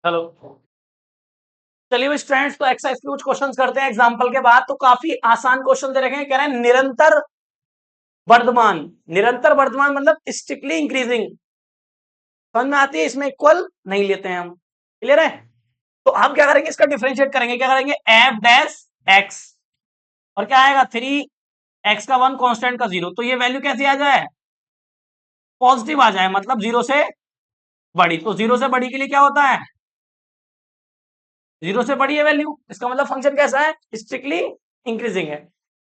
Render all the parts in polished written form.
Hello. चलिए students, तो exercise के कुछ क्वेश्चंस करते हैं एग्जांपल के बाद। तो काफी आसान क्वेश्चन दे रखे हैं, कह रहे हैं निरंतर वर्धमान। निरंतर वर्धमान मतलब स्ट्रिक्टली इंक्रीजिंग, समझ में आती है? इसमें इक्वल नहीं लेते हैं हम। क्लियर है? तो हम क्या करेंगे, इसका डिफरेंशिएट करेंगे। क्या करेंगे? एफ डैश एक्स, और क्या आएगा 3 एक्स का 1 कांस्टेंट का 0। तो ये वैल्यू कैसी आ जाए? पॉजिटिव आ जाए, मतलब 0 से बड़ी। तो 0 से बड़ी के लिए क्या होता है? 0 से बड़ी है वैल्यू, इसका मतलब फंक्शन कैसा है? स्ट्रिक्टली इंक्रीजिंग है,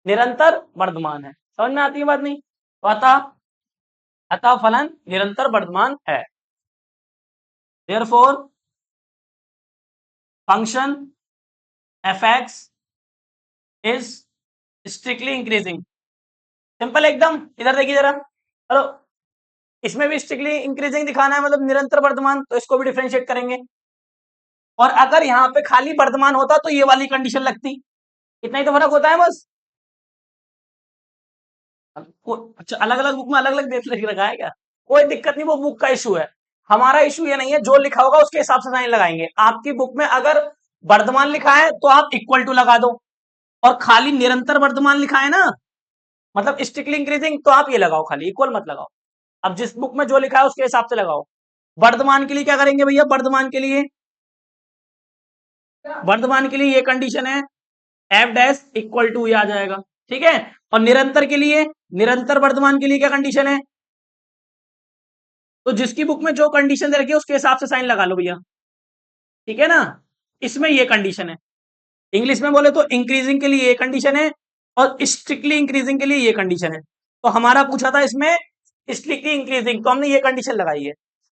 निरंतर वर्धमान है। समझ में आती है बात? नहीं तो अतः अतः फलन निरंतर वर्धमान है। Therefore function F x is strictly increasing. Simple एकदम। इधर देखिए जरा। हेलो, इसमें भी स्ट्रिक्टली इंक्रीजिंग दिखाना है, मतलब निरंतर वर्धमान, तो इसको भी डिफरेंशिएट करेंगे। और अगर यहाँ पे खाली वर्धमान होता तो ये वाली कंडीशन लगती। इतना ही तो फर्क होता है बस। अच्छा, अलग अलग बुक में अलग अलग लिख रखा है क्या? कोई दिक्कत नहीं, वो बुक का इशू है। हमारा इशू ये नहीं है, जो लिखा होगा उसके हिसाब से साइन लगाएंगे। आपकी बुक में अगर वर्धमान लिखा है तो आप इक्वल टू लगा दो, और खाली निरंतर वर्धमान लिखा है ना, मतलब स्ट्रिक्टली इंक्रीजिंग, तो आप ये लगाओ, खाली इक्वल मत लगाओ। अब जिस बुक में जो लिखा है उसके हिसाब से लगाओ। वर्धमान के लिए क्या करेंगे भैया? वर्धमान के लिए ये कंडीशन है, एफ डैश इक्वल टू आ जाएगा। ठीक है? और निरंतर के लिए, निरंतर वर्धमान के लिए क्या कंडीशन है? तो जिसकी बुक में जो कंडीशन दे रखी है उसके हिसाब से साइन लगा लो भैया। ठीक है ना? इसमें ये कंडीशन है। इंग्लिश में बोले तो इंक्रीजिंग के लिए ये कंडीशन है, और स्ट्रिक्टली इंक्रीजिंग के लिए ये कंडीशन है। तो हमारा पूछा था इसमें स्ट्रिक्टली इंक्रीजिंग, तो हमने ये कंडीशन लगाई है।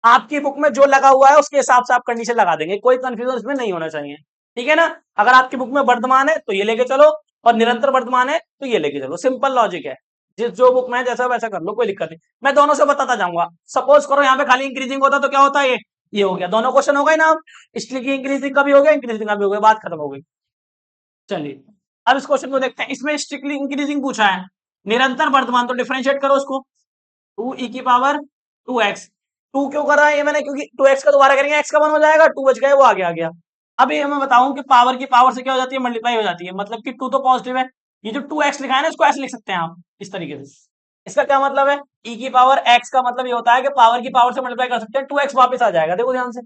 आपकी बुक में जो लगा हुआ है उसके हिसाब से आप कंडीशन लगा देंगे, कोई कंफ्यूजन इसमें नहीं होना चाहिए। ठीक है ना? अगर आपकी बुक में वर्धमान है तो ये लेके चलो, और निरंतर वर्धमान है तो ये लेके चलो। सिंपल लॉजिक है। जिस जो बुक में है जैसा वैसा कर लो, कोई दिक्कत नहीं। मैं दोनों से बताता जाऊंगा। सपोज करो यहाँ पे खाली इंक्रीजिंग होता तो क्या होता है? ये हो गया, दोनों क्वेश्चन हो गए ना। इसलिए इंक्रीजिंग का भी हो गया, इंक्रीजिंग का भी हो गया, बात खत्म हो गई। चलिए अब इस क्वेश्चन को देखते हैं। इसमें स्ट्रिक्टली इंक्रीजिंग पूछा है, निरंतर वर्धमान, तो डिफरेंशिएट करो उसको। 2 e की पावर 2x। टू क्यों कर रहा है ये मैंने? क्योंकि 2x का दोबारा करेंगे एक्स का 1 हो जाएगा, 2 बच गए, वो आगे आ गया। अब ये मैं बताऊं कि पावर की पावर से क्या हो जाती है? मल्टीप्लाई हो जाती है, मतलब कि 2 तो पॉजिटिव है। ये जो 2x लिखा है ना, इसको ऐसे लिख सकते हैं आप, इस तरीके से। इसका क्या मतलब है? e की पावर x का मतलब ये होता है कि पावर की पावर से मल्टीप्लाई कर सकते हैं, 2x वापस आ जाएगा। देखो ध्यान से,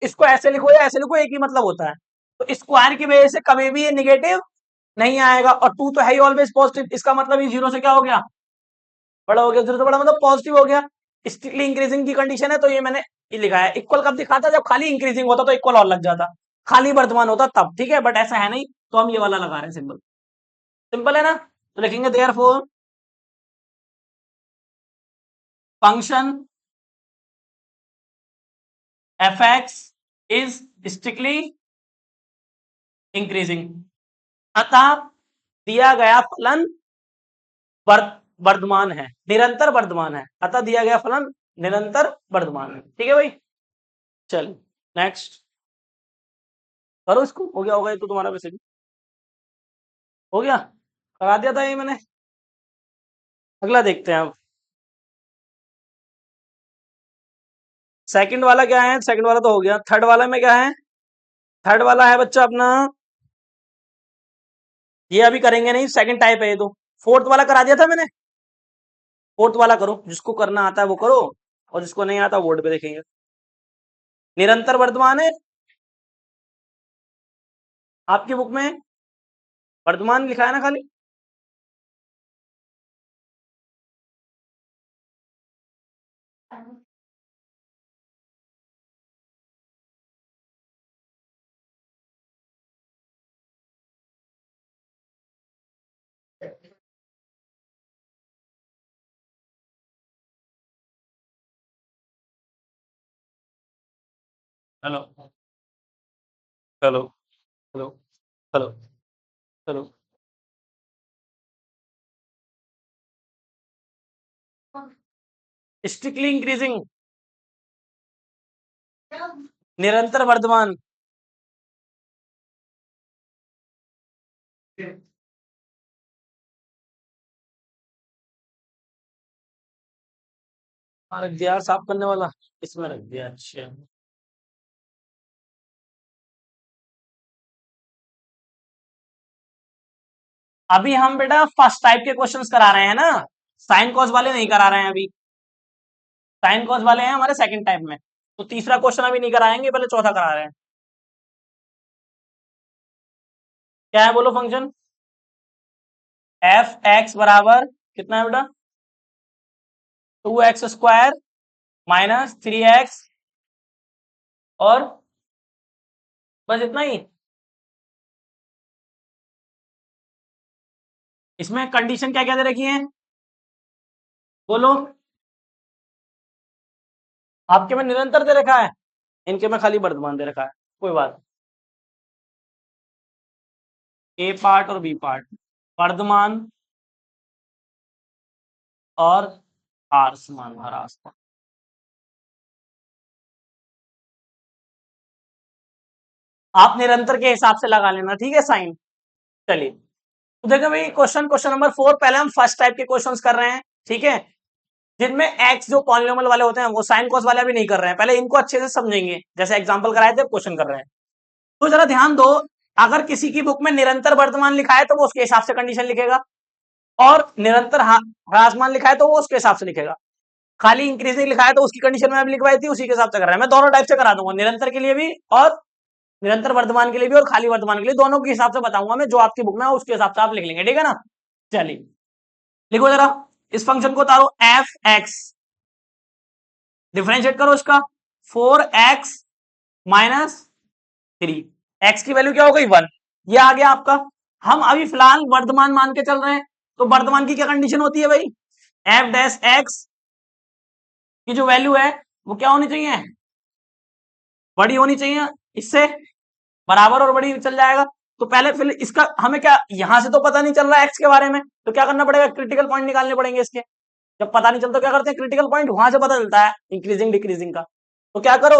इसको ऐसे लिखो या ऐसे लिखो, एक ही मतलब होता है। तो स्क्वायर की वजह से कभी भी ये निगेटिव नहीं आएगा, और 2 तो है ही ऑलवेज पॉजिटिव, इसका मतलब ये 0 से क्या हो गया? बड़ा हो गया। 0 से बड़ा मतलब पॉजिटिव हो गया। स्ट्रिक्टली इंक्रीजिंग की कंडीशन है, तो ये मैंने ये लिखा है। इक्वल कब दिखाता? जब खाली इंक्रीजिंग होता तो इक्वल और लग जाता, खाली वर्तमान होता तब। ठीक है, बट ऐसा है नहीं, तो हम ये वाला लगा रहे हैं। सिंपल, सिंपल है ना? तो लिखेंगे therefore function F x is strictly increasing, अतः दिया गया फलन वर्धमान है, निरंतर वर्धमान है। अतः दिया गया फलन निरंतर वर्धमान है। ठीक है भाई? चल नेक्स्ट करो इसको। हो गया होगा ये तो तुम्हारा, वैसे भी हो गया, करा दिया था ये मैंने। अगला देखते हैं अब। सेकंड वाला क्या है? सेकंड वाला तो हो गया। थर्ड वाला में क्या है? थर्ड वाला है बच्चा अपना, ये अभी करेंगे नहीं, सेकंड टाइप है ये तो। फोर्थ वाला करा दिया था मैंने। फोर्थ वाला करो, जिसको करना आता है वो करो, और जिसको नहीं आता बोर्ड पे देखेंगे। निरंतर वर्तमान है आपकी बुक में, वर्तमान लिखा है ना खाली। Hello, hello, hello, hello, hello. Strictly increasing, निरंतर वर्तमान। रख दिया यार, साफ करने वाला, इसमें रख दिया। अच्छा, अभी हम बेटा फर्स्ट टाइप के क्वेश्चंस करा रहे हैं ना, साइन कॉस वाले नहीं करा रहे हैं अभी। साइन कॉस वाले हैं हमारे सेकंड टाइप में, तो तीसरा क्वेश्चन अभी नहीं कराएंगे, पहले चौथा करा रहे हैं। क्या है बोलो फंक्शन? एफ एक्स बराबर कितना है बेटा? 2x² माइनस 3x, और बस इतना ही। इसमें कंडीशन क्या क्या दे रखी है बोलो? आपके में निरंतर दे रखा है, इनके में खाली वर्तमान दे रखा है, कोई बात। ए पार्ट और बी पार्ट, वर्तमान और आर समान आसपास। आप निरंतर के हिसाब से लगा लेना, ठीक है साइन। चलिए तो देखो भाई, क्वेश्चन क्वेश्चन नंबर 4, पहले हम फर्स्ट टाइप के क्वेश्चंस कर रहे हैं, ठीक है, जिनमें एक्स जो पॉलिनोमियल वाले होते हैं, वो साइन कॉस वाले अभी नहीं कर रहे हैं, पहले इनको अच्छे से समझेंगे, जैसे एग्जांपल कराए थे क्वेश्चन कर रहे हैं। तो जरा ध्यान दो, अगर किसी की बुक में निरंतर वर्तमान लिखा है तो वो उसके हिसाब से कंडीशन लिखेगा, और निरंतर ह्रासमान लिखा है तो वो उसके हिसाब से लिखेगा। खाली इंक्रीजिंग लिखा है तो उसकी कंडीशन में लिखवाई थी, उसी के हिसाब से कर रहा है। मैं दोनों टाइप से करा दूंगा, निरंतर के लिए भी और निरंतर वर्तमान के लिए भी, और खाली वर्तमान के लिए, दोनों के हिसाब से बताऊंगा मैं, जो आपकी बुक में है उसके हिसाब से आप लिख लेंगे, ठीक है ना। चलिए लिखो जरा, इस फंक्शन को उतारो, एफ एक्स, डिफरेंशिएट करो इसका, 4x माइनस 3, एक्स की वैल्यू क्या हो गई 1, ये आ गया आपका। हम अभी फिलहाल वर्तमान मान के चल रहे हैं, तो वर्तमान की क्या कंडीशन होती है भाई? एफ डैश एक्स की जो वैल्यू है वो क्या होनी चाहिए? बड़ी होनी चाहिए इससे, बराबर और बड़ी चल जाएगा। तो पहले फिर इसका हमें क्या, यहां से तो पता नहीं चल रहा है एक्स के बारे में, तो क्या करना पड़ेगा, क्रिटिकल पॉइंट निकालने पड़ेंगे इसके। जब पता नहीं चलता क्या करते हैं, क्रिटिकल पॉइंट वहां से पता चलता है इंक्रीजिंग डिक्रीजिंग का। तो क्या करो,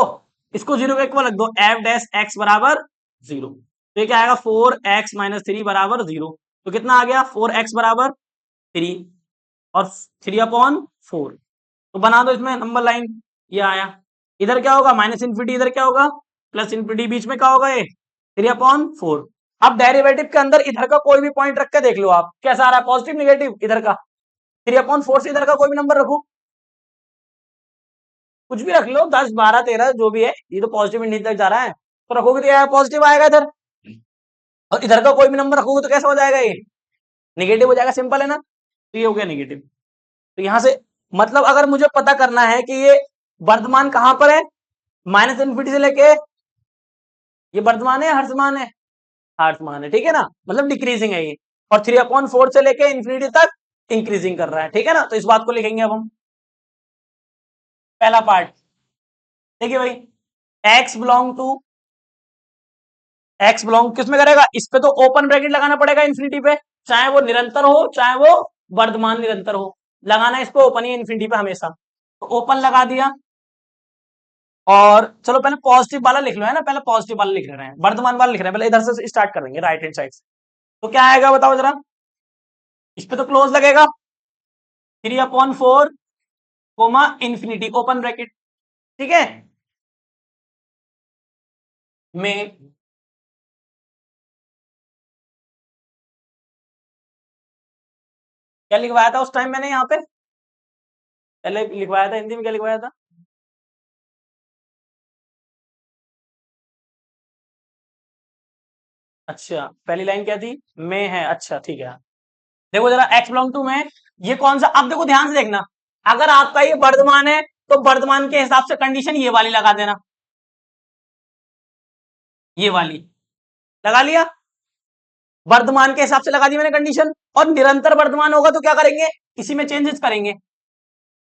इसको 0 के इक्वल रख दो, एफ डैश एक्स बराबर 0। तो ये क्या आएगा, 4x माइनस 3 बराबर 0। तो कितना आ गया, 4x बराबर 3 और 3/4। तो बना दो इसमें नंबर लाइन, ये आया। इधर क्या होगा, माइनस इन्फिनिटी, इधर क्या होगा प्लस इन्फिनिटी, बीच में क्या होगा ये 3/4। अब डेरिवेटिव के अंदर इधर का कोई भी पॉइंट रख के देख लो आप कैसा आ रहा है, पॉजिटिव निगेटिव, इधर का 3/4 से इधर का कोई भी नंबर रखो, कुछ भी रख लो, 10 12 13 जो भी है, ये तो पॉजिटिव इंडियन तक जा रहा है, तो रखोगे तो पॉजिटिव आएगा इधर, और इधर का कोई भी नंबर रखोगे तो कैसा हो जाएगा, ये निगेटिव हो जाएगा, सिंपल है ना। तो ये हो गया निगेटिव। तो यहां से मतलब अगर मुझे पता करना है कि ये वर्तमान कहां पर है, माइनस इन्फिनिटी से लेके, ये वर्तमान है हर्षमान है, हर्षमान है, ठीक है ना, मतलब डिक्रीजिंग है ये, और 3/4 से लेके इन्फिनिटी तक इंक्रीजिंग कर रहा है, ठीक है ना। तो इस बात को लिखेंगे अब हम, पहला पार्ट देखिए भाई, x belong to, x belong किस में करेगा, इस पे तो ओपन ब्रैकेट लगाना पड़ेगा इन्फिनिटी पे, चाहे वो निरंतर हो चाहे वो वर्तमान निरंतर हो, लगाना इस पे ओपन ही इन्फिनिटी पे हमेशा, तो ओपन लगा दिया। और चलो पहले पॉजिटिव वाला लिख लो, है ना, पहले पॉजिटिव वाला लिख रहे हैं, वर्तमान वाला लिख रहे हैं, पहले इधर से स्टार्ट करेंगे राइट हैंड साइड से। तो क्या आएगा बताओ जरा, इस पे तो क्लोज लगेगा, 3/4 कोमा इन्फिनिटी ओपन ब्रैकेट, ठीक है, में क्या लिखवाया था उस टाइम मैंने यहाँ पे, पहले लिखवाया था हिंदी में, क्या लिखवाया था? अच्छा पहली लाइन क्या थी, में है, अच्छा ठीक है। देखो जरा, एक्स बिलोंग टू में, ये कौन सा, अब देखो ध्यान से देखना, अगर आपका ये वर्तमान है तो वर्तमान के हिसाब से कंडीशन ये वाली लगा देना, ये वाली लगा लिया, वर्तमान के हिसाब से लगा दी मैंने कंडीशन। और निरंतर वर्तमान होगा तो क्या करेंगे, इसी में चेंजेस करेंगे,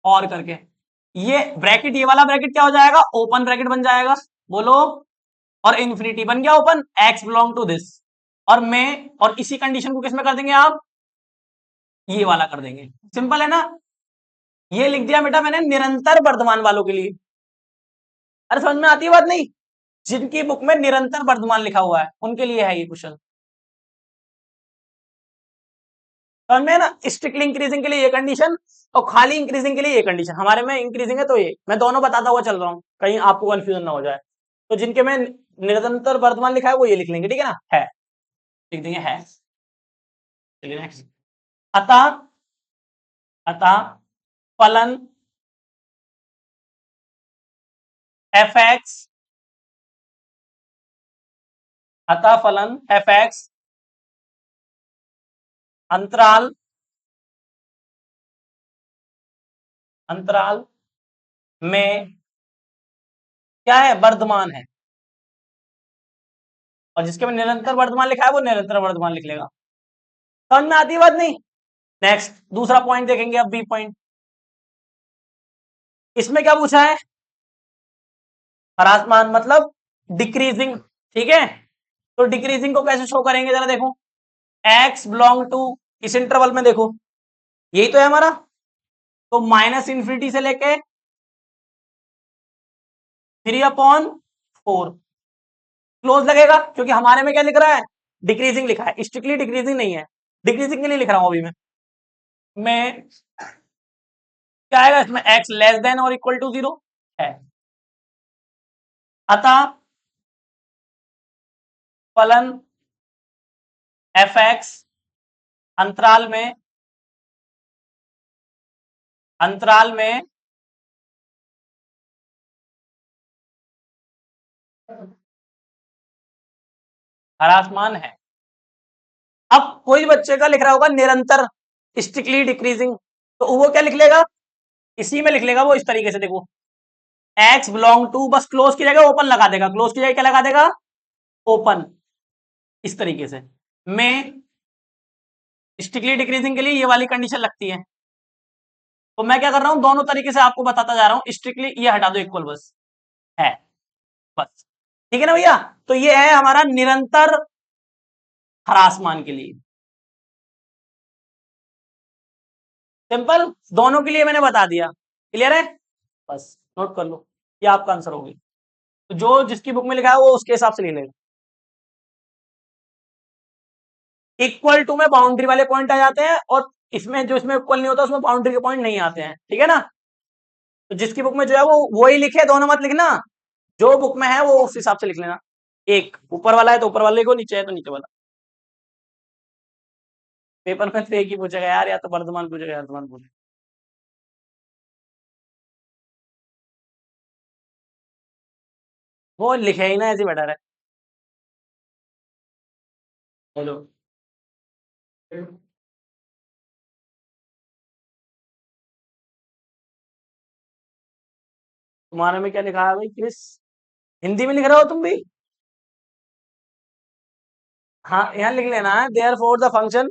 और करके ये ब्रैकेट, ये वाला ब्रैकेट क्या हो जाएगा, ओपन ब्रैकेट बन जाएगा, बोलो, और इन्फिनिटी बन गया open, x belong to this, और मैं, और इसी कंडीशन को किसमें कर देंगे आप, ये वाला कर देंगे, सिंपल है ना। ये लिख दिया बेटा मैंने निरंतर वर्तमान वालों के लिए। अरे समझ में आती है बात नहीं, जिनकी बुक में निरंतर वर्तमान लिखा हुआ है उनके लिए है ये क्वेश्चन, समझ में है ना। स्ट्रिक्टली इंक्रीजिंग के लिए ये कंडीशन, और खाली इंक्रीजिंग के लिए ये कंडीशन, हमारे में इंक्रीजिंग है तो ये मैं दोनों बताता हुआ चल रहा हूँ, कहीं आपको कंफ्यूजन ना हो जाए। तो जिनके में निरंतर वर्तमान लिखा है वो ये लिख लेंगे, ठीक है ना, है, लिख देंगे है। चलिए नेक्स्ट। अतः अतः फलन एफ एक्स, अतः फलन एफ एक्स अंतराल अंतराल में क्या है, वर्धमान है। और जिसके में निरंतर वर्धमान लिखा है वो निरंतर वर्धमान लिख लेगा। समझ में आती है बात नहीं? नेक्स्ट दूसरा पॉइंट देखेंगे अब, बी पॉइंट। इसमें क्या पूछा है, ह्रासमान मतलब डिक्रीजिंग, ठीक है। तो डिक्रीजिंग को कैसे शो करेंगे जरा देखो, x बिलोंग टू इस इंटरवल में देखो, यही तो है हमारा। तो माइनस इंफिनिटी से लेके 3/4 क्लोज लगेगा, क्योंकि हमारे में क्या लिख रहा है, डिक्रीजिंग लिखा है, स्ट्रिक्टली डिक्रीजिंग नहीं है, डिक्रीजिंग के लिए लिख रहा हूं अभी मैं क्या आएगा इसमें, x लेस देन और इक्वल टू 0 है। अतः फलन एफ एक्स अंतराल में ह्रासमान है। अब कोई बच्चे का लिख रहा होगा निरंतर स्ट्रिक्टली डिक्रीजिंग, तो वो क्या लिख लेगा, इसी में लिख लेगा वो इस तरीके से, देखो x बिलोंग टू, बस क्लोज की जगह ओपन लगा देगा, क्लोज की जगह क्या लगा देगा, ओपन, इस तरीके से। में स्ट्रिक्टली डिक्रीजिंग के लिए ये वाली कंडीशन लगती है। तो मैं क्या कर रहा हूं, दोनों तरीके से आपको बताता जा रहा हूं, स्ट्रिक्टली ये हटा दो, इक्वल बस है, बस ठीक है ना भैया। तो ये है हमारा निरंतर ह्रासमान के लिए, सिंपल, दोनों के लिए मैंने बता दिया, क्लियर है, बस नोट कर लो, ये आपका आंसर होगी। तो जो जिसकी बुक में लिखा है वो उसके हिसाब से ले लेगा। इक्वल टू में बाउंड्री वाले पॉइंट आ जाते हैं, और इसमें जो इसमें इक्वल नहीं होता उसमें बाउंड्री के पॉइंट नहीं आते हैं, ठीक है ना। तो जिसकी बुक में जो है वो वही लिखे, दोनों मत लिखना, जो बुक में है वो उस हिसाब से लिख लेना। एक ऊपर वाला है तो ऊपर वाले को, नीचे है तो नीचे वाला। पेपर में तो एक ही पूछेगा यार, या तो वर्धमान पूछेगा या वर्धमान पूछेगा। वो लिखे ही ना, ऐसे बेटर है। बोलो। तुम्हारे में क्या लिखा है भाई क्रिस, हिंदी में लिख रहे हो तुम भी? हाँ यहाँ लिख लेना है, there for the function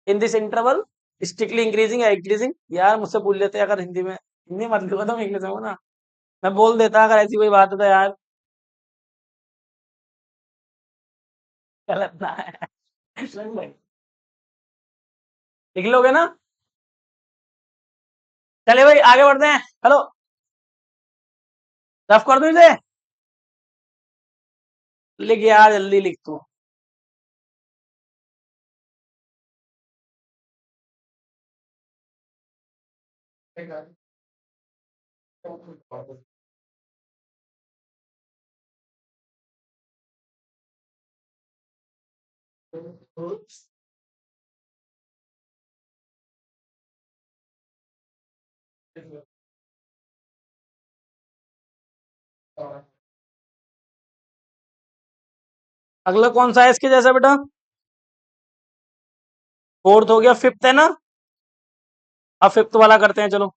in this interval strictly increasing या इंक्रीजिंग। यार मुझसे पूछ लेते अगर हिंदी में, हिंदी मत लिखो, तुम इंग्लिश में हो ना, मैं बोल देता अगर ऐसी कोई बात है तो यार, गलत ना है। लिख लोगे ना? चले भाई आगे बढ़ते हैं, हेलो, रफ कर दो इसे, लिख यार जल्दी लिख तू। अगला कौन सा है इसके जैसा बेटा, फोर्थ हो गया, फिफ्थ है ना, अब फिफ्थ वाला करते हैं चलो।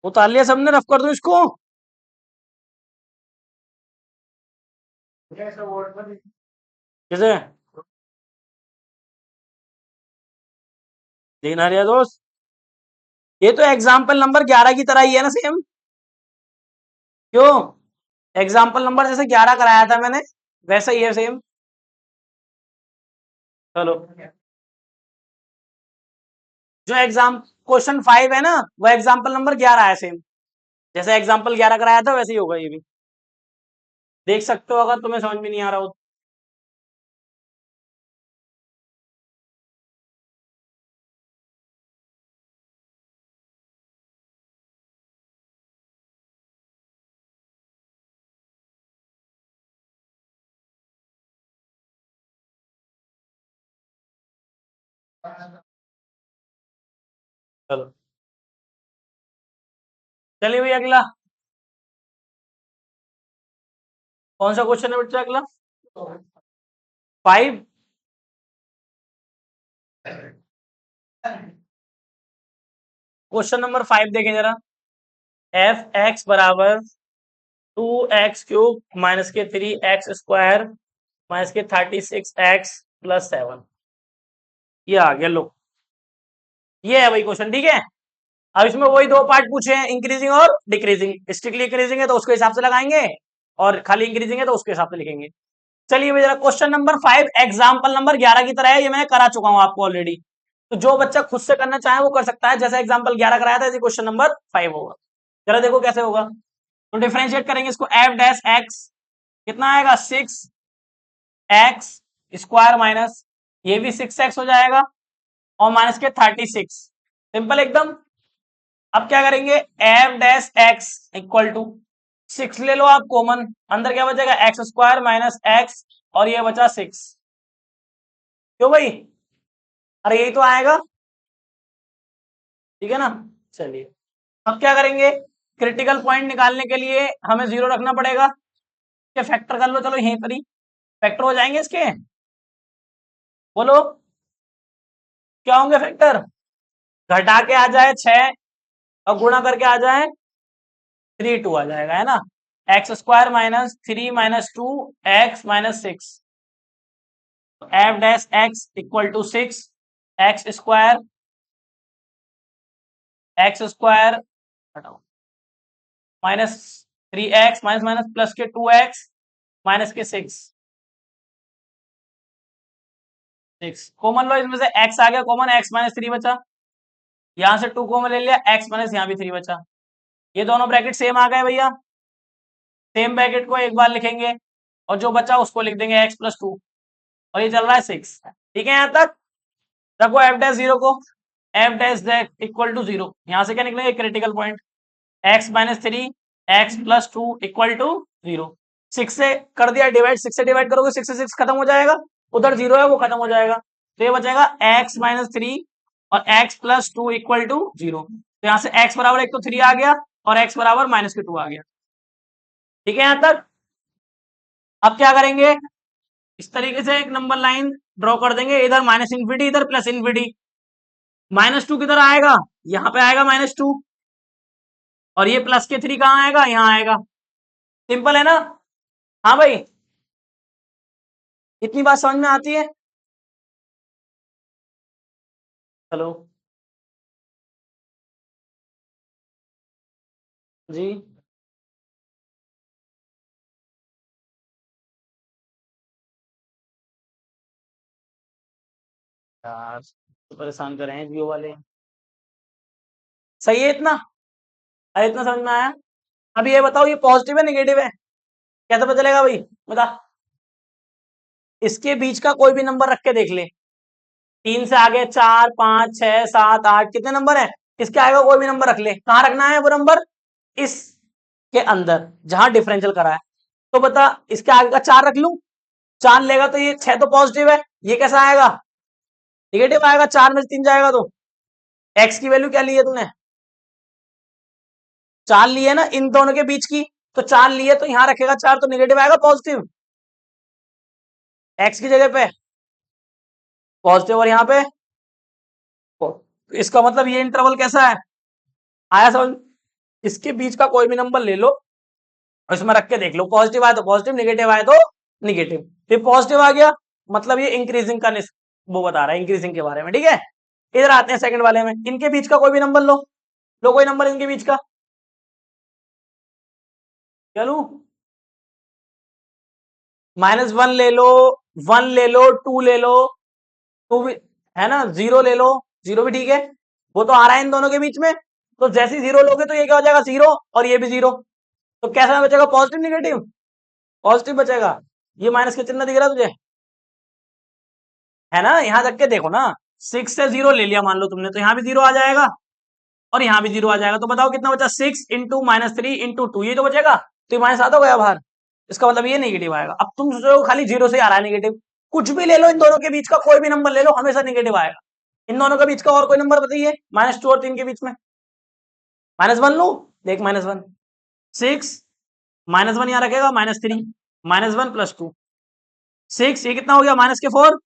उतार लिया सबने, रफ कर दो इसको। किसे देखना रहा दोस्त, ये तो एग्जाम्पल नंबर 11 की तरह ही है ना सेम, क्यों, एग्जाम्पल नंबर जैसे 11 कराया था मैंने वैसा ही है सेम। चलो, जो एग्जाम क्वेश्चन 5 है ना वो एग्जाम्पल नंबर 11 है सेम, जैसे एग्जाम्पल 11 कराया था वैसे ही होगा ये भी, देख सकते हो अगर तुम्हें समझ में नहीं आ रहा हो। चलो चलिए भाई अगला। कौन सा क्वेश्चन है बच्चा अगला? 5। क्वेश्चन नंबर 5 देखें जरा। एफ एक्स बराबर 2x³ माइनस के 3x² माइनस के 36x+7। ये आ गया लो। ये है भाई क्वेश्चन, ठीक है। अब इसमें वही दो पार्ट पूछे हैं, इंक्रीजिंग और डिक्रीजिंग। स्ट्रिक्टली इंक्रीजिंग है तो उसके हिसाब से लगाएंगे, और खाली इंक्रीजिंग है तो उसके हिसाब से लिखेंगे। चलिए भैया क्वेश्चन नंबर 5 एग्जाम्पल नंबर 11 की तरह है, ये मैंने करा चुका हूं आपको ऑलरेडी। तो जो बच्चा खुद से करना चाहे वो कर सकता है, जैसे एग्जाम्पल 11 कराया था ऐसे क्वेश्चन नंबर 5 होगा। जरा देखो कैसे होगा। तो डिफरेंशिएट करेंगे इसको, एफ डैश एक्स कितना आएगा 6x² माइनस ये भी 6x हो जाएगा और माइनस के 36। सिंपल एकदम। अब क्या करेंगे, f dash x equal to 6 ले लो आप कॉमन, अंदर क्या बचेगा x² माइनस एक्स और ये बचा 6। क्यों भाई, अरे यही तो आएगा, ठीक है ना। चलिए अब क्या करेंगे, क्रिटिकल पॉइंट निकालने के लिए हमें 0 रखना पड़ेगा। क्या फैक्टर कर लो, चलो यहीं पर ही फैक्टर हो जाएंगे इसके। बोलो क्या होंगे फैक्टर, घटा के आ जाए 6 और गुणा करके आ जाए 3 2 आ जाएगा, है ना। x² minus 3 minus 2 x minus 6। F dash x equal to 6 x² हटाओ minus 3x minus minus plus के 2x माइनस के 6 कॉमन लो, इसमें से x आ गया कॉमन, x माइनस 3 बचा, यहां से 2 कॉमन ले लिया, x माइनस यहाँ भी 3 बचा। ये दोनों ब्रैकेट सेम आ गए भैया, सेम ब्रैकेट को एक बार लिखेंगे और जो बचा उसको लिख देंगे x+2 और ये चल रहा है 6। ठीक है, यहां तक रखो एफ डैश 0 को, एफ डैश इक्वल टू 0, यहां से क्या निकलेंगे critical point, x minus 3 x+2 equal to 0। 6 से कर दिया डिवाइड, 6 से डिवाइड करोगे 6 से 6 खत्म हो जाएगा, उधर 0 है वो खत्म हो जाएगा, तो ये बचेगा x माइनस 3 और x+2 इक्वल टू 0। तो यहां से x बराबर एक तो 3 आ गया और x बराबर माइनस के 2 आ गया। ठीक है यहां तक। अब क्या करेंगे, इस तरीके से एक नंबर लाइन ड्रॉ कर देंगे, इधर माइनस इन्फिनिटी इधर प्लस इन्फिनिटी। -2 किधर आएगा, यहाँ पे आएगा -2 और ये प्लस के 3 कहाँ आएगा, यहाँ आएगा। सिंपल है ना। हाँ भाई, इतनी बात समझ में आती है। हेलो जी। यार तो परेशान कर रहे हैं जियो वाले। सही है इतना, अरे इतना समझ में आया। अभी ये बताओ, ये पॉजिटिव है नेगेटिव है, कैसे पता चलेगा भाई, बता। इसके बीच का कोई भी नंबर रख के देख ले, 3 से आगे 4 5 6 7 8 कितने नंबर है, इसके आगे कोई भी नंबर रख ले, कहाँ रखना है वो नंबर, इस के अंदर जहां डिफरेंशियल करा है। तो बता, इसके आगे का 4 रख लूं, 4 लेगा तो ये 6 तो पॉजिटिव है, ये कैसा आएगा निगेटिव आएगा, 4 में से 3 जाएगा तो। एक्स की वैल्यू क्या ली है तूने, 4 ली है ना इन दोनों के बीच की, तो 4 ली है तो यहां रखेगा 4 तो निगेटिव आएगा पॉजिटिव, एक्स की जगह पे पॉजिटिव और यहाँ पे। इसका मतलब ये इंटरवल कैसा है, आया समझ। इसके बीच का कोई भी नंबर ले लो और इसमें रख के देख लो, पॉजिटिव आए तो पॉजिटिव, निगेटिव आए तो निगेटिव। फिर पॉजिटिव आ गया मतलब ये इंक्रीजिंग का वो बता रहा है इंक्रीजिंग के बारे में, ठीक है। इधर आते हैं सेकंड वाले में, इनके बीच का कोई भी नंबर लो, लो कोई नंबर इनके बीच का, चलो -1 ले लो, 1 ले लो, 2 ले लो, 2 भी है ना, 0 ले लो, 0 भी ठीक है, वो तो आ रहा है इन दोनों के बीच में। तो जैसे ही 0 लोगे तो ये क्या हो जाएगा 0 और ये भी 0, तो कैसा बचेगा पॉजिटिव निगेटिव, पॉजिटिव बचेगा। ये माइनस का चिन्ह दिख रहा है तुझे, है ना, यहां तक के देखो ना, 6 से 0 ले लिया मान लो तुमने, तो यहाँ भी 0 आ जाएगा और यहाँ भी 0 आ जाएगा, तो बताओ कितना बचा, 6 इंटू -3 इंटू 2, ये तो बचेगा, तो ये माइनस आता गया बाहर, इसका मतलब ये नेगेटिव आएगा। अब तुम सोचो खाली 0 से आ रहा है नेगेटिव, कुछ भी ले लो इन दोनों के बीच का कोई भी नंबर ले लो हमेशा नेगेटिव आएगा। इन दोनों के बीच का और कोई नंबर बताइए, -2 और 3 के बीच में। -1 लू, देख -1, 6, -1 यहाँ रखेगा, -3, -1 + 2, 6, ये कितना हो गया, -4,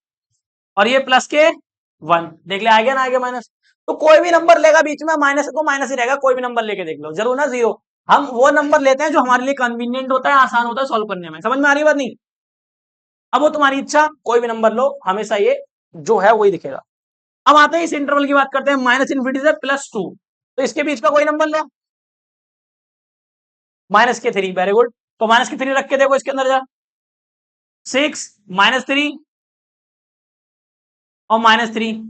और ये +1, देख ले आ गया ना, आ गया माइनस। तो कोई भी नंबर लेगा बीच में, माइनस तो माइनस ही रहेगा, कोई भी नंबर लेके देख लो, जरूर ना 0। हम वो नंबर लेते हैं जो हमारे लिए कन्वीनियंट होता है, आसान होता है सॉल्व करने में, समझ में आ रही बात नहीं। अब वो तुम्हारी इच्छा, कोई भी नंबर लो, हमेशा ये जो है वही दिखेगा। अब आते हैं इस इंटरवल की बात करते हैं, -∞ से +2, तो इसके बीच का कोई नंबर लो, -3, वेरी गुड। तो -3 रख के देखो इसके अंदर जा, 6, -3 और -3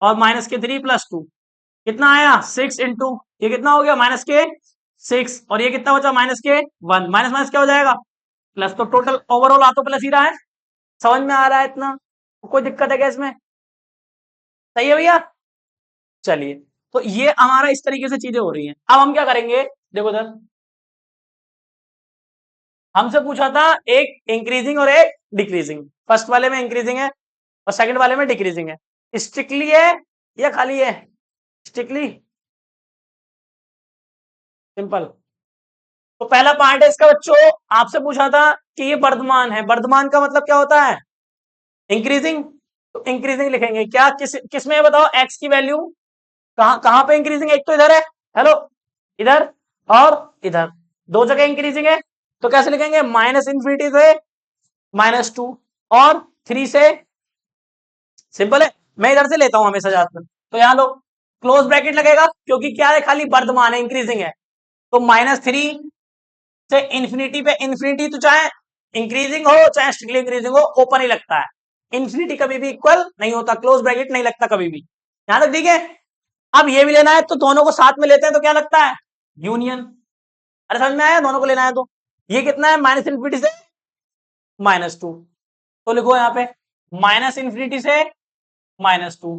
और -3 + 2, कितना आया, 6 इंटू, ये कितना हो गया, -6, और ये कितना बचा, -1, माइनस माइनस क्या हो जाएगा, प्लस। तो टोटल ओवरऑल आ तो प्लस ही रहा है, समझ में आ रहा है इतना, कोई दिक्कत है क्या इसमें, सही है भैया। चलिए, तो ये हमारा इस तरीके से चीजें हो रही हैं। अब हम क्या करेंगे, देखो इधर हमसे पूछा था एक इंक्रीजिंग और एक डिक्रीजिंग, फर्स्ट वाले में इंक्रीजिंग है और सेकंड वाले में डिक्रीजिंग है, स्ट्रिक्टली है या खाली है, स्ट्रिक्टली, सिंपल। तो पहला पार्ट है इसका बच्चों, आपसे पूछा था कि ये वर्धमान है, वर्धमान का मतलब क्या होता है, इंक्रीजिंग। तो इंक्रीजिंग लिखेंगे क्या, किस में बताओ, एक्स की वैल्यू कहां कहां पे इंक्रीजिंग है, एक तो इधर है, हेलो, इधर और इधर, दो जगह इंक्रीजिंग है। तो कैसे लिखेंगे, -∞ से -2 और 3 से, सिंपल है, मैं इधर से लेता हूं हमेशा ज्यादातर, तो यहां लो, क्लोज ब्रैकेट लगेगा, क्योंकि क्या है, खाली वर्धमान है, इंक्रीजिंग है। तो -3 से इन्फिनिटी पे, इन्फिनिटी तो चाहे इंक्रीजिंग हो चाहे स्ट्रिक्टली इंक्रीजिंग हो, ओपन ही लगता है, इन्फिनिटी कभी भी इक्वल नहीं होता, क्लोज ब्रैकेट नहीं लगता कभी भी, यहां तक ठीक है। अब ये भी लेना है तो दोनों को साथ में लेते हैं तो क्या लगता है, यूनियन। अरे समझ में आया, दोनों को लेना है तो ये कितना है, -∞ से -2, तो लिखो यहाँ पे -∞ से -2,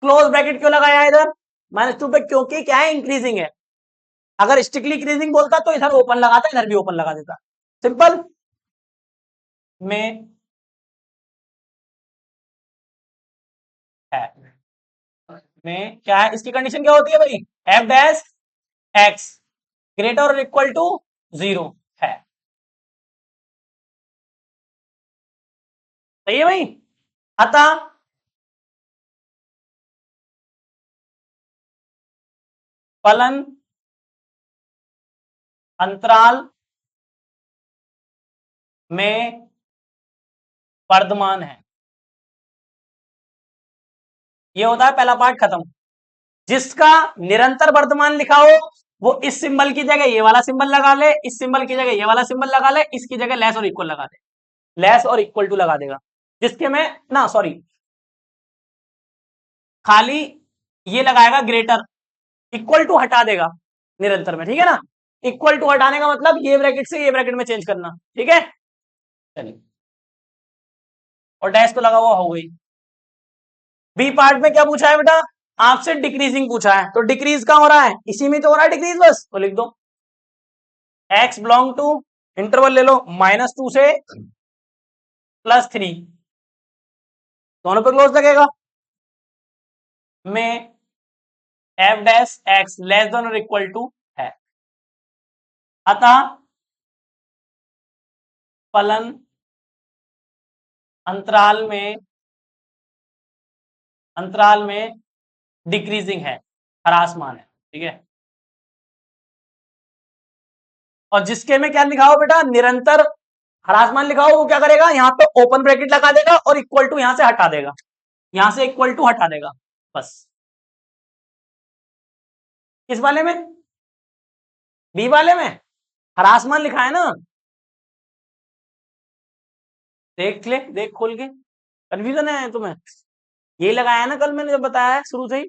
क्लोज ब्रैकेट क्यों लगाया है इधर -2 पे, क्योंकि क्या है, इंक्रीजिंग है। अगर स्ट्रिक्टली इंक्रीजिंग बोलता तो इधर ओपन लगाता, इधर भी ओपन लगा देता, सिंपल। में है, में क्या है, इसकी कंडीशन क्या होती है भाई, f'(x) ग्रेटर और इक्वल टू 0 है, सही है भाई। अतः फलन अंतराल में वर्धमान है, ये होता है पहला पार्ट खत्म। जिसका निरंतर वर्धमान लिखा हो वो इस सिंबल की जगह ये वाला सिंबल लगा ले, इस सिंबल की जगह ये वाला सिंबल लगा ले, इसकी जगह लेस और इक्वल लगा दे, लेस और इक्वल टू लगा देगा। जिसके में ना, सॉरी, खाली ये लगाएगा ग्रेटर, इक्वल टू हटा देगा निरंतर में, ठीक है ना। इक्वल टू हटाने का मतलब ये ब्रैकेट से ये ब्रैकेट में चेंज करना, ठीक है। चलिए, और डैश तो लगा हुआ हो गई। बी पार्ट में क्या पूछा है बेटा, आपसे डिक्रीजिंग पूछा है, तो डिक्रीज कहां हो रहा है, इसी में तो हो रहा है डिक्रीज, बस तो लिख दो x बिलोंग टू, इंटरवल ले लो, -2 से +3, दोनों पे क्लोज लगेगा, में f'(x) लेस देन और इक्वल टू है। अतः फलन अंतराल में, अंतराल में डिक्रीजिंग है, ह्रासमान है, ठीक है। और जिसके में क्या लिखा हो बेटा, निरंतर ह्रासमान लिखा हो, वो क्या करेगा, यहां पे ओपन ब्रैकेट लगा देगा और इक्वल टू यहां से हटा देगा, यहां से इक्वल टू हटा देगा, बस। किस वाले में, बी वाले में ह्रासमान लिखा है ना, देख ले, देख खोल के, कंफ्यूजन है तुम्हें, यही लगाया है ना कल मैंने जब बताया है शुरू से ही।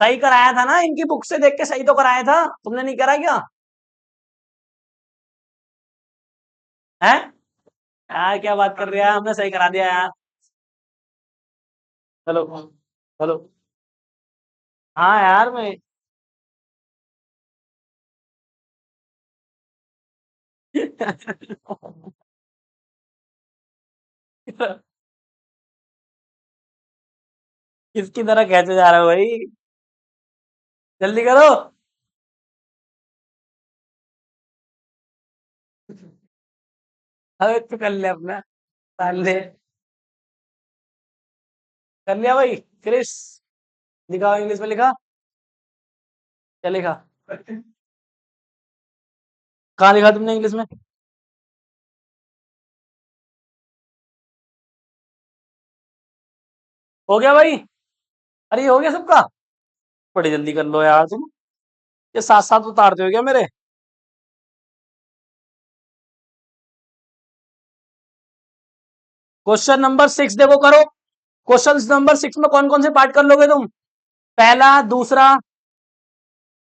सही कराया था ना, इनकी बुक से देख के सही तो कराया था, तुमने नहीं करा क्या है, यार क्या बात कर रहे हैं, हमने सही करा दिया यार। चलो, चलो, हाँ यार मैं किसकी तरह कैसे जा रहे हो भाई? जल्दी करो। अबे तो कर ले अपना। साले। कर लिया भाई क्रिस? दिखाओ इंग्लिश में लिखा। क्या लिखा? कहाँ लिखा तुमने इंग्लिश में? हो गया भाई? अरे ये हो गया सबका? बड़ी जल्दी कर लो यार तुम। ये साथ साथ उतारते हो क्या मेरे? क्वेश्चन नंबर 6 देखो करो। क्वेश्चन नंबर 6 में कौन कौन से पार्ट कर लोगे तुम? पहला, दूसरा,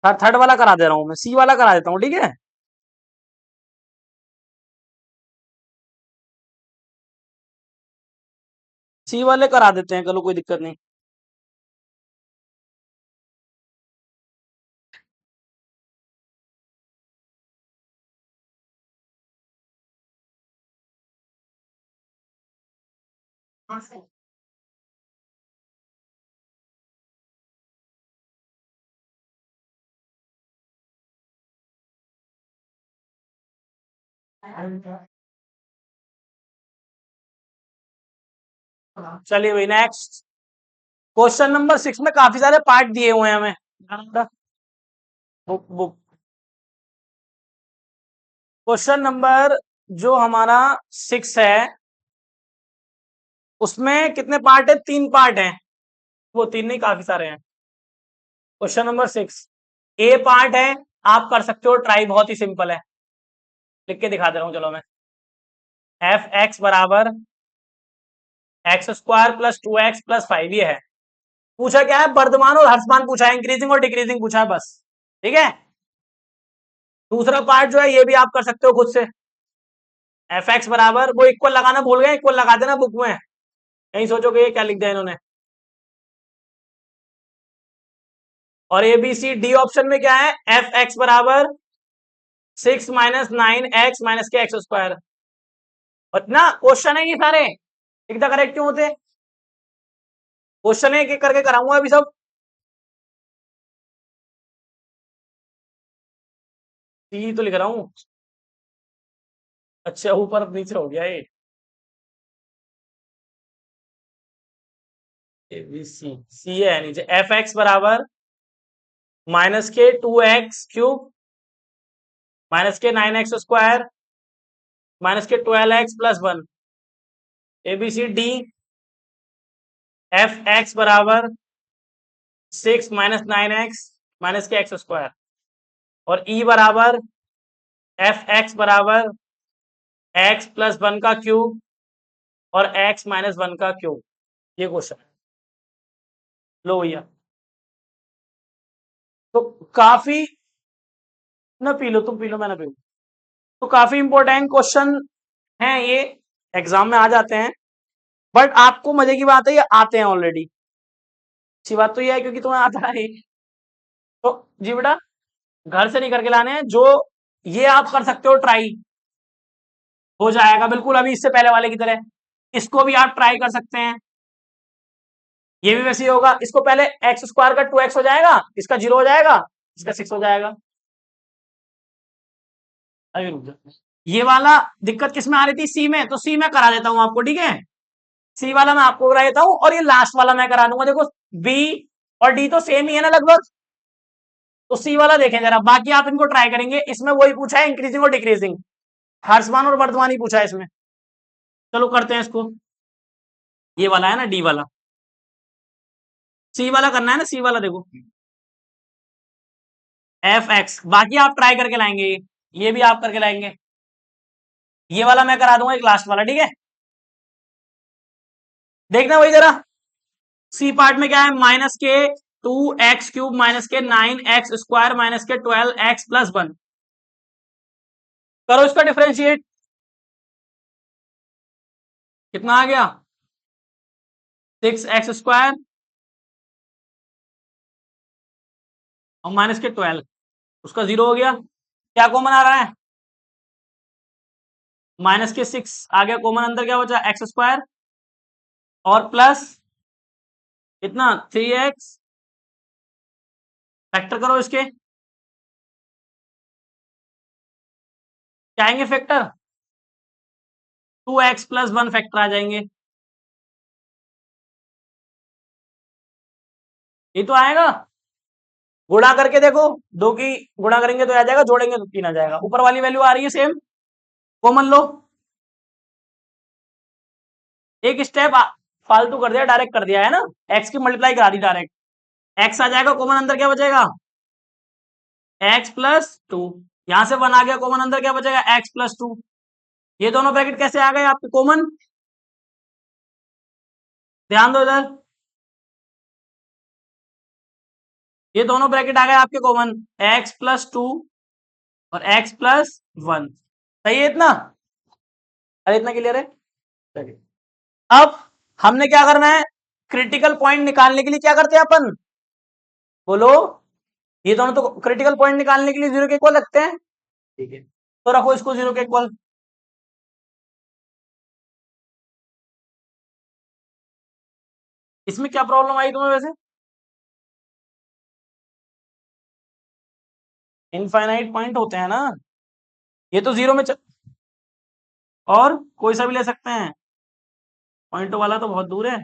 थर्ड वाला करा दे रहा हूं मैं, सी वाला करा देता हूँ, ठीक है? सी वाले करा देते हैं, चलो कोई दिक्कत नहीं। चलिए भाई नेक्स्ट। क्वेश्चन नंबर 6 में काफी सारे पार्ट दिए हुए हैं हमें। Book book. क्वेश्चन नंबर जो हमारा 6 है, उसमें कितने पार्ट है? 3 पार्ट हैं। वो तीन नहीं, काफी सारे हैं। क्वेश्चन नंबर 6 ए पार्ट है। आप कर सकते हो ट्राई, बहुत ही सिंपल है। लिख के दिखा दे रहा हूं, चलो मैं। एफ एक्स बराबर x square plus 2x plus 5, ये है। पूछा क्या है? वर्धमान और हर्षमान पूछा है, इंक्रीजिंग और डिक्रीजिंग पूछा है, बस। ठीक है। दूसरा पार्ट जो है ये भी आप कर सकते हो खुद से। एफ एक्स बराबर, वो इक्वल लगाना भूल गए, इक्वल लगा देना बुक में। नहीं सोचोगे ये क्या लिख दिया इन्होंने। और A B C D option में क्या है? एफ एक्स बराबर 6 - 9x माइनस के एक्स स्क्वायर। और ना क्वेश्चन है ये सारे, एकदम करेक्ट क्यों होते? क्वेश्चन है, एक एक करके कराऊंगा अभी सब। सी तो लिख रहा हूँ। अच्छा, ऊपर नीचे हो गया ये। ए बी सी, सी है नीचे। एफ एक्स बराबर माइनस के 2x³ माइनस के 9x² माइनस के 12x+1। A B C D, f x बराबर 6 - 9x माइनस के x²। और ई बराबर एफ एक्स बराबर x+1 का क्यूब और x - 1 का क्यूब। ये क्वेश्चन है। लो भैया। तो काफी, ना पी लो, तुम पी लो, मैं ना पीऊँ। तो काफी इंपॉर्टेंट क्वेश्चन हैं ये, एग्जाम में आ जाते हैं। बट आपको मजे की बात है, ये आते हैं ऑलरेडी। अच्छी बात तो ये है क्योंकि तुम्हें आता है। तो जी बेटा, घर से नहीं करके लाने हैं जो। ये आप कर सकते हो ट्राई, हो जाएगा बिल्कुल अभी इससे पहले वाले की तरह। इसको भी आप ट्राई कर सकते हैं। ये भी वैसे ही होगा। इसको पहले x² का 2x हो जाएगा, इसका 0 हो जाएगा, इसका 6 हो जाएगा। अभी रुक जाओ। ये वाला दिक्कत किस में आ रही थी? सी में। तो सी में करा देता हूं आपको, ठीक है? सी वाला मैं आपको करा देता हूं, और ये लास्ट वाला मैं करा दूंगा। देखो, बी और डी तो सेम ही है ना लगभग। तो सी वाला देखें जरा, बाकी आप इनको ट्राई करेंगे। इसमें वही पूछा है, इंक्रीजिंग और डिक्रीजिंग। हर्षमान और वर्धमान ही पूछा है इसमें। चलो करते हैं इसको। ये वाला है ना, डी वाला। सी वाला करना है ना, सी वाला देखो। एफ एक्स, बाकी आप ट्राई करके लाएंगे ये भी आप करके लाएंगे। ये वाला मैं करा दूंगा, एक लास्ट वाला, ठीक है? देखना वही जरा। सी पार्ट में क्या है? -के 2x³ माइनस के 9x² माइनस के 12x+1। करो इसका डिफरेंशिएट। कितना आ गया? 6x² और माइनस के 12, उसका 0 हो गया। क्या कॉमन आ रहा है? माइनस के 6 आ गया कॉमन, अंदर क्या बचा एक्स स्क्वायर और प्लस इतना 3x, फैक्टर करो इसके, क्या आएंगे फैक्टर 2x प्लस 1 फैक्टर आ जाएंगे, ये तो आएगा। गुणा करके देखो, दो की गुणा करेंगे तो आ जाएगा, जोड़ेंगे तो 3 आ जाएगा, ऊपर वाली वैल्यू आ रही है सेम, कॉमन लो। एक स्टेप फालतू कर दिया, डायरेक्ट कर दिया है ना, x की मल्टीप्लाई करा दी डायरेक्ट, x आ जाएगा कॉमन, अंदर क्या बचेगा x प्लस 2, यहां से 1 आ गया कॉमन, अंदर क्या बचेगा x प्लस 2। ये दोनों ब्रैकेट कैसे आ गए आपके कॉमन, ध्यान दो इधर, ये दोनों ब्रैकेट आ गए आपके कॉमन, x प्लस 2 और x प्लस 1, सही है इतना, अरे इतना क्लियर है। चलिए अब हमने क्या करना है, क्रिटिकल पॉइंट निकालने के लिए क्या करते हैं अपन, बोलो, ये दोनों तो क्रिटिकल पॉइंट निकालने के लिए जीरो के इक्वल लगते हैं, ठीक है, तो रखो इसको जीरो के इक्वल। इसमें क्या प्रॉब्लम आई तुम्हें वैसे, इनफाइनाइट पॉइंट होते हैं ना, ये तो जीरो में और कोई सा भी ले सकते हैं, पॉइंट वाला तो बहुत दूर है,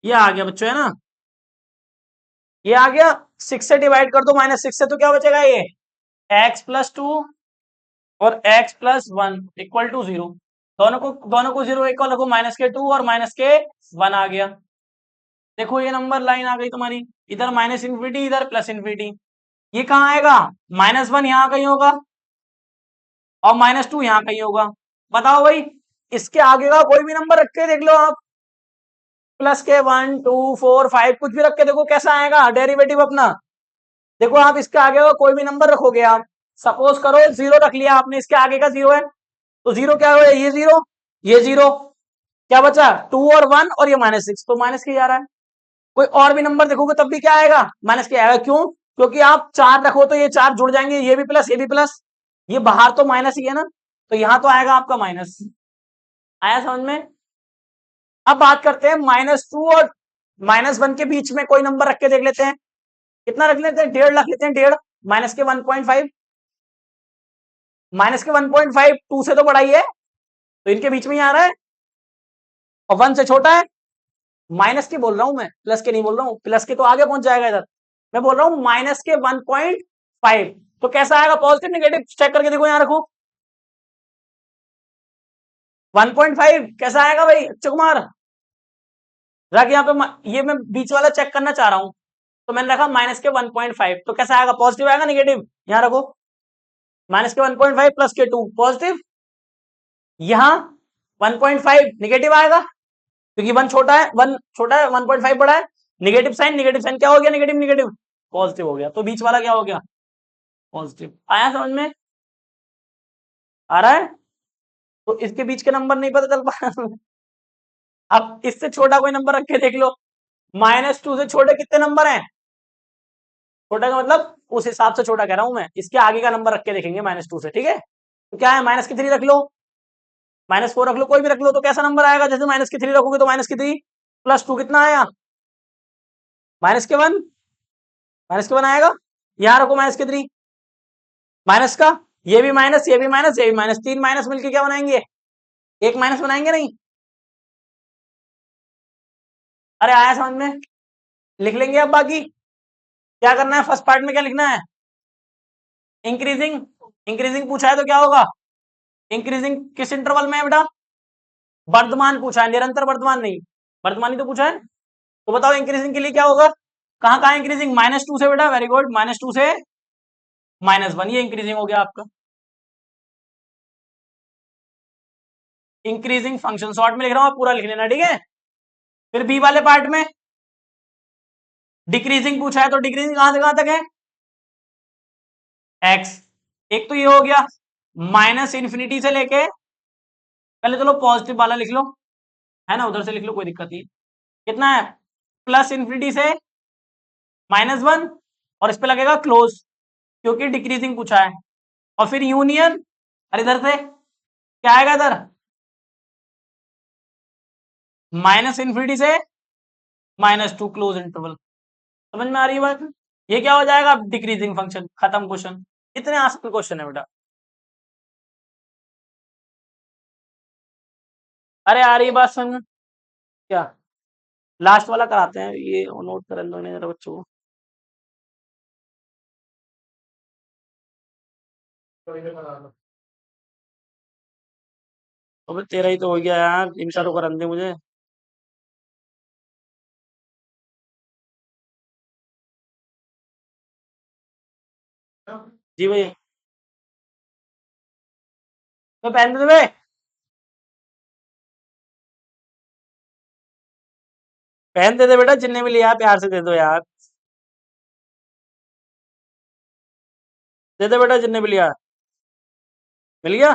ये आ गया बच्चों है ना, ये आ गया, 6 से डिवाइड कर दो, -6 से, तो क्या बचेगा ये x प्लस 2 और x प्लस 1 इक्वल टू 0, दोनों को 0 इक्वल रखो, -2 और -1 आ गया। देखो ये नंबर लाइन आ गई तुम्हारी, इधर माइनस इन्फिनिटी, इधर प्लस इन्फिनिटी, ये कहाँ आएगा, -1 यहाँ कहीं होगा और -2 यहाँ कहीं होगा, बताओ भाई, इसके आगे का कोई भी नंबर रख के देख लो आप, प्लस के 1 2 4 5 कुछ भी रख के देखो कैसा आएगा डेरिवेटिव अपना, देखो आप इसके आगे का कोई भी नंबर रखोगे आप, सपोज करो 0 रख लिया आपने, इसके आगे का 0 है, तो 0 क्या हो, ये 0, ये 0, क्या बचा 2 और 1 और ये -6, तो माइनस के जा रहा है, कोई और भी नंबर देखोगे तब भी क्या आएगा माइनस के आएगा, क्यों, क्योंकि आप 4 रखो तो ये 4 जुड़ जाएंगे, ये भी प्लस ये भी प्लस, ये बाहर तो माइनस ही है ना, तो यहां तो आएगा आपका माइनस, आया समझ में। अब बात करते हैं -2 और -1 के बीच में कोई नंबर रख के देख लेते हैं, कितना रख लेते हैं, 1.5 रख लेते हैं, 1.5 माइनस के 1.5, -1.5 2 से तो बड़ा ही है, तो इनके बीच में ही आ रहा है, और 1 से छोटा है, माइनस के बोल रहा हूं मैं, प्लस के नहीं बोल रहा हूं, प्लस के तो आगे पहुंच जाएगा इधर, मैं बोल रहा हूं माइनस के 1.5, तो कैसा आएगा पॉजिटिव नेगेटिव, चेक करके देखो, यहां रखो 1.5 कैसा आएगा भाई अक्षय कुमार, रख यहाँ पे, ये मैं बीच वाला चेक करना चाह रहा हूं, तो मैंने रखा माइनस के 1.5, तो कैसा आएगा पॉजिटिव आएगा निगेटिव, यहां रखो माइनस के 1.5 प्लस के 2 पॉजिटिव, यहां 1.5 निगेटिव आएगा, क्योंकि 1 छोटा है, 1 छोटा है 1.5 बड़ा है, नेगेटिव साइन क्या हो गया, नेगेटिव नेगेटिव पॉजिटिव हो गया, तो बीच वाला क्या हो गया पॉजिटिव, आया समझ में, आ रहा है, तो इसके बीच के नंबर नहीं पता चल पा रहा अब इससे छोटा कोई नंबर रख के देख लो, -2 से छोटे कितने नंबर हैं, छोटा का मतलब उस हिसाब से छोटा कह रहा हूं मैं, इसके आगे का नंबर रख के देखेंगे -2 से, ठीक है, तो क्या है -3 रख लो, -4 रख लो, कोई भी रख लो, तो कैसा नंबर आएगा, जैसे -3 रखोगे तो -3 प्लस 2 कितना आया -1, -1 आएगा, यहां रखो -3, माइनस का, ये भी माइनस, ये भी माइनस, ये भी माइनस, 3 माइनस मिलके क्या बनाएंगे, एक माइनस बनाएंगे नहीं, अरे आया समझ में, लिख लेंगे अब बाकी, क्या करना है फर्स्ट पार्ट में, क्या लिखना है, इंक्रीजिंग, इंक्रीजिंग पूछा है तो क्या होगा, इंक्रीजिंग किस इंटरवल में है बेटा, वर्तमान पूछा है, निरंतर वर्तमान नहीं, वर्तमान ही तो पूछा है, तो बताओ इंक्रीजिंग के लिए क्या होगा, कहां कहां इंक्रीजिंग, -2 से बेटा, वेरी गुड, -2 से -1, ये इंक्रीजिंग हो गया आपका, इंक्रीजिंग फंक्शन, शॉर्ट में लिख रहा हूं, पूरा लिख लेना, ठीक है। फिर बी वाले पार्ट में डिक्रीजिंग पूछा है, तो डिक्रीजिंग कहां से कहां तक है, एक्स, एक तो ये हो गया, माइनस इन्फिनिटी से लेके, पहले चलो पॉजिटिव वाला लिख लो, है ना, उधर से लिख लो कोई दिक्कत नहीं, कितना है प्लस इन्फिनिटी से -1, और इस पे लगेगा क्लोज, क्योंकि डिक्रीजिंग पूछा है, और फिर यूनियन, अरे इधर से क्या आएगा इधर, माइनस इन्फिनिटी से -2 क्लोज इंटरवल। समझ में आ रही है बात? ये क्या हो जाएगा, डिक्रीजिंग फंक्शन, खत्म क्वेश्चन। इतने आसान क्वेश्चन है बेटा। अरे आ रही है बात समझ में? क्या लास्ट वाला कराते हैं, ये नोट कर लो जरा बच्चों को। अबे तेरा ही तो हो गया यार, इनका तो करन दे मुझे। जी भाई, तो पहन दे बे, पहन दे दे बेटा, जितने भी लिया प्यार से दे दो यार, दे दे बेटा जितने भी लिया। मिल गया,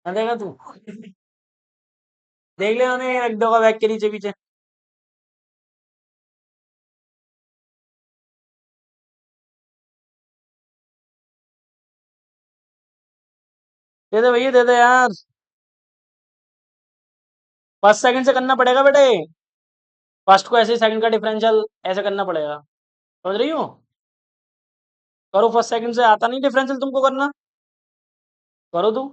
ना देगा तू, देख ले उन्हें रख दोगा बैग के नीचे पीछे। दे दे भैया, दे दे यार, फर्स्ट सेकंड से करना पड़ेगा बेटे, फर्स्ट को ऐसे सेकंड का डिफरेंशियल ऐसे करना पड़ेगा, समझ रही हो? करो, फर्स्ट सेकंड से आता नहीं डिफरेंशियल तुमको करना, करो तू।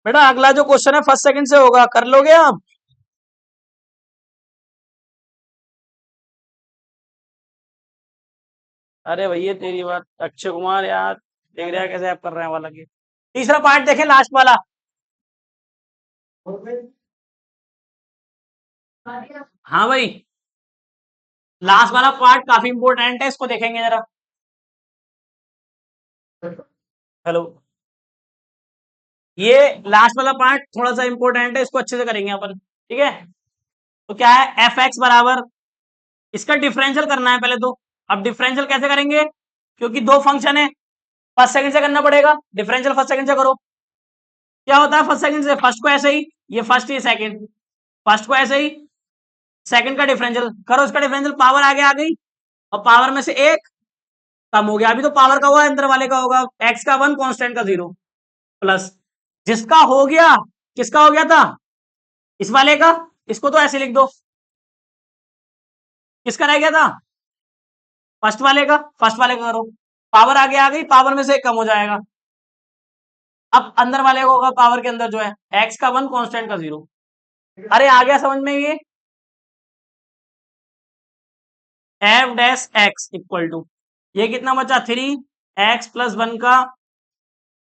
बेटा अगला जो क्वेश्चन है फर्स्ट सेकंड से होगा, कर लोगे आप? अरे भैया तेरी बात, अक्षय कुमार यार, देख रहा है कैसे आप कर रहे हैं वाला की। तीसरा पार्ट देखें, लास्ट वाला। हाँ भाई, लास्ट वाला पार्ट काफी इंपॉर्टेंट है, इसको देखेंगे जरा। हेलो, ये लास्ट वाला पार्ट थोड़ा सा इंपॉर्टेंट है, इसको अच्छे से करेंगे अपन, ठीक है? तो क्या है, एफ एक्स बराबर, इसका डिफरेंशियल करना है पहले तो। अब डिफरेंशियल कैसे करेंगे, क्योंकि दो फंक्शन है, फर्स्ट सेकंड से करना पड़ेगा, डिफरेंशियल फर्स्ट सेकंड से करो। क्या होता है फर्स्ट सेकंड से, फर्स्ट को ऐसे ही, ये फर्स्ट ये सेकंड, फर्स्ट को ऐसे ही, सेकंड का डिफरेंशियल करो, इसका डिफरेंशियल पावर आगे आ गई, और पावर में से एक कम हो गया, अभी तो पावर का हुआ, अंदर वाले का होगा, एक्स का 1 कांस्टेंट का 0, प्लस जिसका हो गया, किसका हो गया था, इस वाले का, इसको तो ऐसे लिख दो, किसका रह गया था, फर्स्ट वाले का करो, पावर आगे आ गई, पावर में से एक कम हो जाएगा, अब अंदर वाले को होगा, पावर के अंदर जो है एक्स का 1 कांस्टेंट का 0। अरे आ गया समझ में ये, f dash x equal to, ये कितना बचा, 3 x+1 का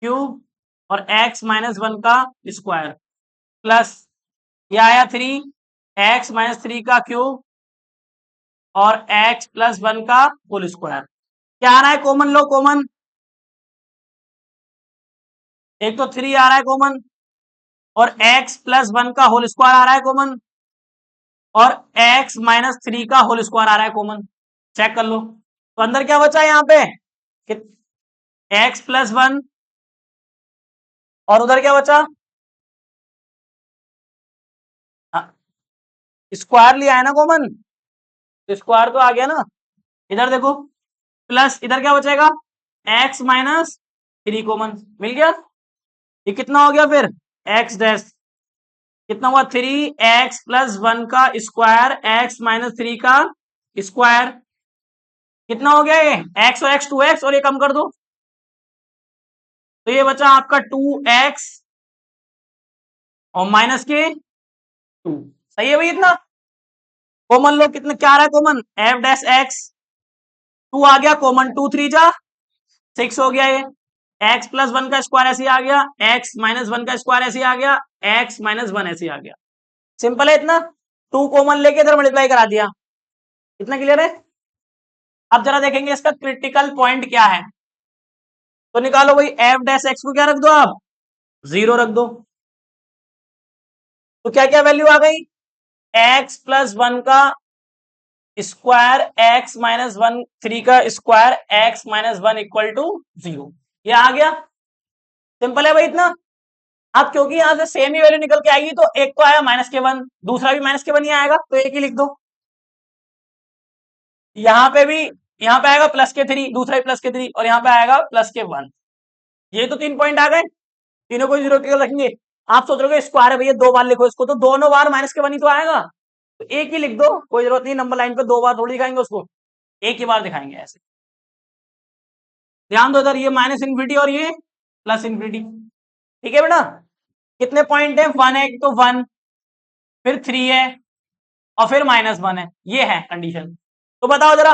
क्यूब और x-1 का स्क्वायर, प्लस ये आया 3 x-3 का क्यूब और x+1 का होल स्क्वायर। क्या आ रहा है कॉमन, लो कॉमन, एक तो 3 आ रहा है कॉमन, और x+1 का होल स्क्वायर आ रहा है कॉमन, और x-3 का होल स्क्वायर आ रहा है कॉमन, चेक कर लो। तो अंदर क्या बचा है यहाँ पे, x+1, और उधर क्या बचा, स्क्वायर लिया है ना कॉमन, स्क्वायर तो आ गया ना, इधर देखो, प्लस इधर क्या बचेगा, x-3 कॉमन मिल गया, ये कितना हो गया फिर, x डैश कितना हुआ, 3x+1 का स्क्वायर x-3 का स्क्वायर, कितना हो गया ये, x और x 2x, और ये कम कर दो, तो ये बचा आपका 2x और माइनस के 2, सही है भाई इतना। कॉमन लो, कितना क्या आ रहा है कॉमन, एफ डैश एक्स, 2 आ गया कॉमन, 2 3 जा 6 हो गया, ये x+1 का स्क्वायर ऐसे आ गया, x-1 का स्क्वायर ऐसे आ गया, x-1 ऐसे आ गया, सिंपल है इतना, 2 कॉमन लेके इधर मल्टीप्लाई करा दिया, इतना क्लियर है। अब जरा देखेंगे इसका क्रिटिकल पॉइंट क्या है, तो निकालो भाई, एफ डैश एक्स को क्या रख दो आप, 0 रख दो, तो क्या क्या वैल्यू आ गई, x+1 का स्क्वायर x-1 3 का स्क्वायर x-1 इक्वल टू 0, ये आ गया, सिंपल है भाई इतना। अब क्योंकि यहां से सेम ही वैल्यू निकल के आएगी, तो एक को आया -1, दूसरा भी -1 ही आएगा, तो एक ही लिख दो, यहाँ पे भी, यहाँ पे आएगा प्लस के 3, दूसरा ही प्लस के 3, और यहाँ पे आएगा प्लस के 1। ये तो 3 पॉइंट आ गए, तीनों को 0 के रखेंगे। आप सोच रहे हो स्क्वायर है भैया, 2 बार लिखो इसको, तो दोनों बार माइनस के 1 ही तो आएगा, तो एक ही लिख दो, कोई जरूरत नहीं नंबर लाइन पे 2 बार थोड़ी दिखाएंगे उसको, एक ही बार दिखाएंगे ऐसे। ध्यान दो इधर, ये माइनस इन्फिनिटी और ये प्लस इन्फिनिटी। ठीक है बेटा, कितने पॉइंट है, 1 है तो 1, फिर 3 है, और फिर -1 है, ये है कंडीशन। तो बताओ जरा,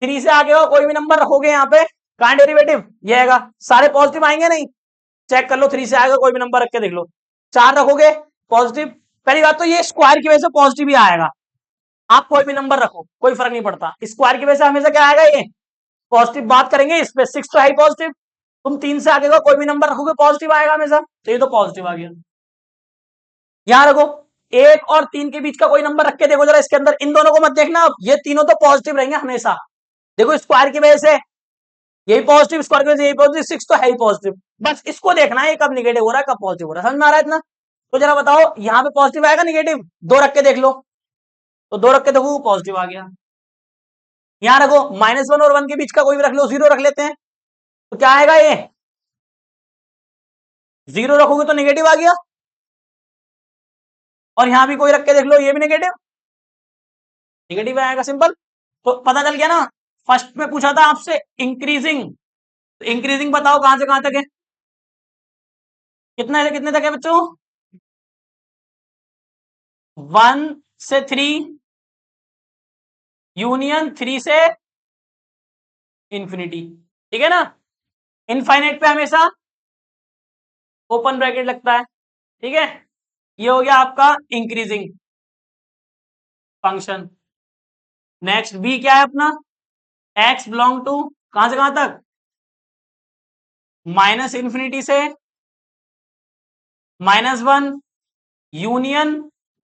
3 से आगे हो कोई भी नंबर रखोगे यहाँ पे, कहां डेरिवेटिव ये आएगा, सारे पॉजिटिव आएंगे नहीं, चेक कर लो, 3 से आगे कोई भी नंबर रख के देख लो, 4 रखोगे पॉजिटिव, पहली बात तो ये स्क्वायर की वजह से पॉजिटिव ही आएगा, आप कोई भी नंबर रखो कोई फर्क नहीं पड़ता, स्क्वायर की वजह से हमेशा क्या आएगा, ये पॉजिटिव। बात करेंगे इस पे, 6 तो है पॉजिटिव, तुम 3 से आगे का कोई भी नंबर रखोगे पॉजिटिव आएगा हमेशा, तो ये तो पॉजिटिव आ गया। यहां रखो, 1 और 3 के बीच का कोई नंबर रख के देखो जरा इसके अंदर, इन दोनों को मत देखना, ये तीनों तो पॉजिटिव रहेंगे हमेशा, देखो स्क्वायर की वजह से यही पॉजिटिव, स्क्वायर की वजह से यही पॉजिटिव, 6 तो है ही पॉजिटिव, बस इसको देखना है कब निगेटिव हो रहा है कब पॉजिटिव हो रहा है, समझ में आ रहा है इतना। तो जरा बताओ यहाँ पे पॉजिटिव आएगा निगेटिव, 2 रख के देख लो, तो 2 रख के देखो पॉजिटिव आ गया। यहां रखो, -1 और 1 के बीच का कोई भी रख लो, 0 रख लेते हैं, तो क्या आएगा, ये 0 रखोगे तो निगेटिव आ गया, और यहां भी कोई रख के देख लो, ये भी निगेटिव, निगेटिव आएगा, सिंपल। तो पता चल गया ना, फर्स्ट में पूछा था आपसे इंक्रीजिंग, तो इंक्रीजिंग बताओ कहां से कहां तक है, कितना से कितने तक है बच्चों, 1 से 3 यूनियन 3 से इंफिनिटी, ठीक है ना, इनफाइनाइट पे हमेशा ओपन ब्रैकेट लगता है, ठीक है। ये हो गया आपका इंक्रीजिंग फंक्शन। नेक्स्ट बी क्या है अपना, एक्स बिलोंग टू कहां से कहां तक, माइनस इन्फिनिटी से -1 यूनियन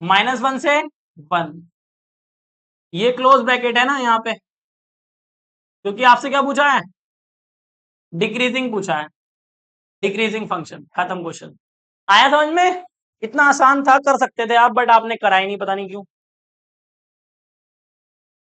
-1 से 1, ये क्लोज ब्रैकेट है ना यहाँ पे, क्योंकि आपसे क्या पूछा है, डिक्रीजिंग पूछा है, डिक्रीजिंग फंक्शन, खत्म क्वेश्चन। आया समझ में, इतना आसान था, कर सकते थे आप, बट आपने करा ही नहीं, पता नहीं क्यों।